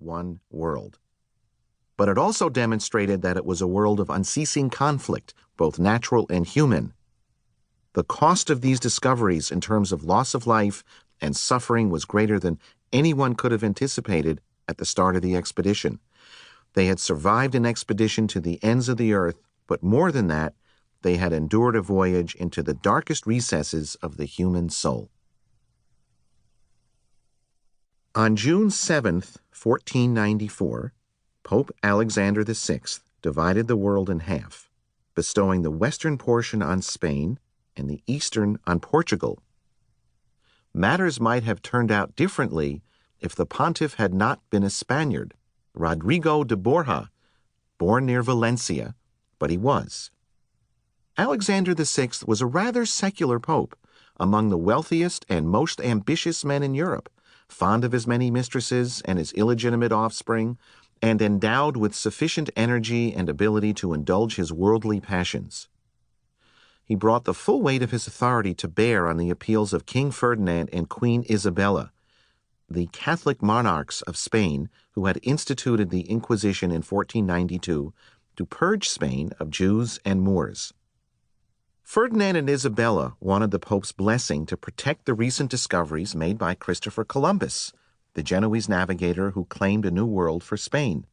one world. But it also demonstrated that it was a world of unceasing conflict, both natural and human. The cost of these discoveries in terms of loss of life and suffering was greater than anyone could have anticipated at the start of the expedition. They had survived an expedition to the ends of the earth, but more than that, they had endured a voyage into the darkest recesses of the human soul. On June 7, 1494, Pope Alexander VI divided the world in half, bestowing the western portion on Spain and the eastern on Portugal. Matters might have turned out differently if the pontiff had not been a Spaniard, Rodrigo de Borja, born near Valencia, but he was. Alexander VI was a rather secular pope, among the wealthiest and most ambitious men in Europe, fond of his many mistresses and his illegitimate offspring, and endowed with sufficient energy and ability to indulge his worldly passions. He brought the full weight of his authority to bear on the appeals of King Ferdinand and Queen Isabella, the Catholic monarchs of Spain who had instituted the Inquisition in 1492 to purge Spain of Jews and Moors. Ferdinand and Isabella wanted the Pope's blessing to protect the recent discoveries made by Christopher Columbus, the Genoese navigator who claimed a new world for Spain.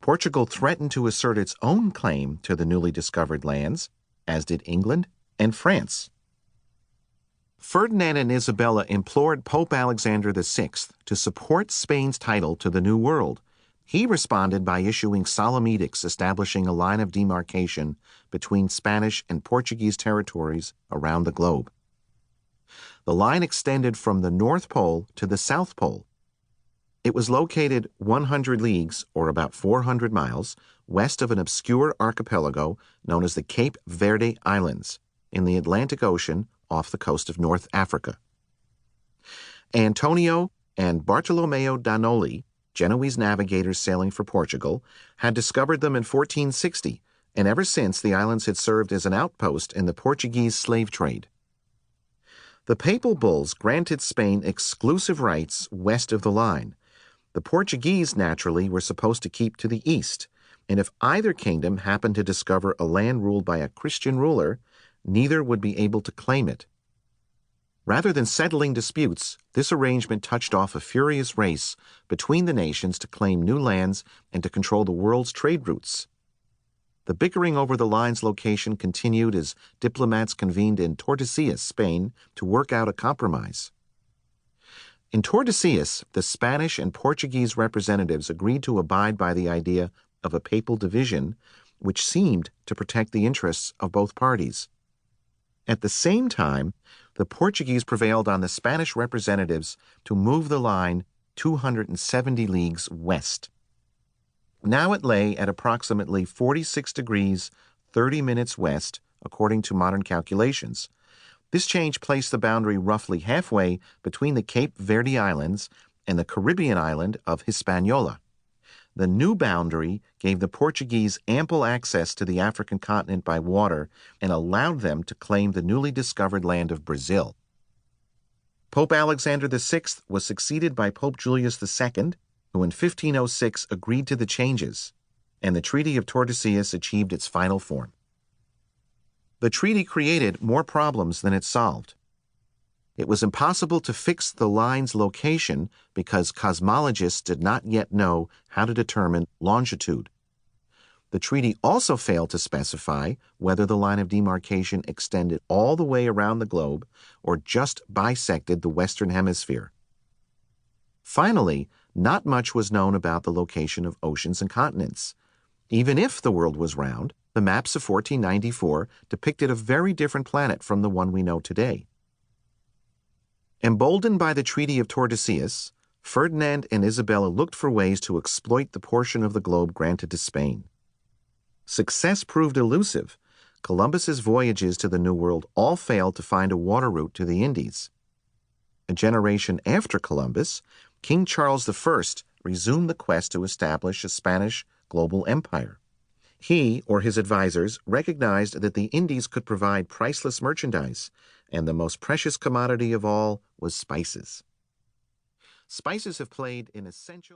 Portugal threatened to assert its own claim to the newly discovered lands, as did England and France. Ferdinand and Isabella implored Pope Alexander VI to support Spain's title to the New World. He responded by issuing solemn edicts establishing a line of demarcation between Spanish and Portuguese territories around the globe. The line extended from the North Pole to the South Pole. It was located 100 leagues, or about 400 miles, west of an obscure archipelago known as the Cape Verde Islands, in the Atlantic Ocean off the coast of North Africa. Antonio and Bartolomeo da Noli, Genoese navigators sailing for Portugal, had discovered them in 1460, and ever since the islands had served as an outpost in the Portuguese slave trade. The papal bulls granted Spain exclusive rights west of the line. The Portuguese, naturally, were supposed to keep to the east, and if either kingdom happened to discover a land ruled by a Christian ruler, neither would be able to claim it. Rather than settling disputes, this arrangement touched off a furious race between the nations to claim new lands and to control the world's trade routes. The bickering over the line's location continued as diplomats convened in Tordesillas, Spain, to work out a compromise. In Tordesillas, the Spanish and Portuguese representatives agreed to abide by the idea of a papal division, which seemed to protect the interests of both parties. At the same time, the Portuguese prevailed on the Spanish representatives to move the line 270 leagues west. Now it lay at approximately 46 degrees, 30 minutes west, according to modern calculations. This change placed the boundary roughly halfway between the Cape Verde Islands and the Caribbean island of Hispaniola. The new boundary gave the Portuguese ample access to the African continent by water and allowed them to claim the newly discovered land of Brazil. Pope Alexander VI was succeeded by Pope Julius II, who in 1506 agreed to the changes, and the Treaty of Tordesillas achieved its final form. The treaty created more problems than it solved. It was impossible to fix the line's location because cosmologists did not yet know how to determine longitude. The treaty also failed to specify whether the line of demarcation extended all the way around the globe or just bisected the Western Hemisphere. Finally, not much was known about the location of oceans and continents. Even if the world was round, the maps of 1494 depicted a very different planet from the one we know today. Emboldened by the Treaty of Tordesillas, Ferdinand and Isabella looked for ways to exploit the portion of the globe granted to Spain. Success proved elusive. Columbus's voyages to the New World all failed to find a water route to the Indies. A generation after Columbus, King Charles I resumed the quest to establish a Spanish global empire. He, or his advisors, recognized that the Indies could provide priceless merchandise, and the most precious commodity of all was spices. Spices have played an essential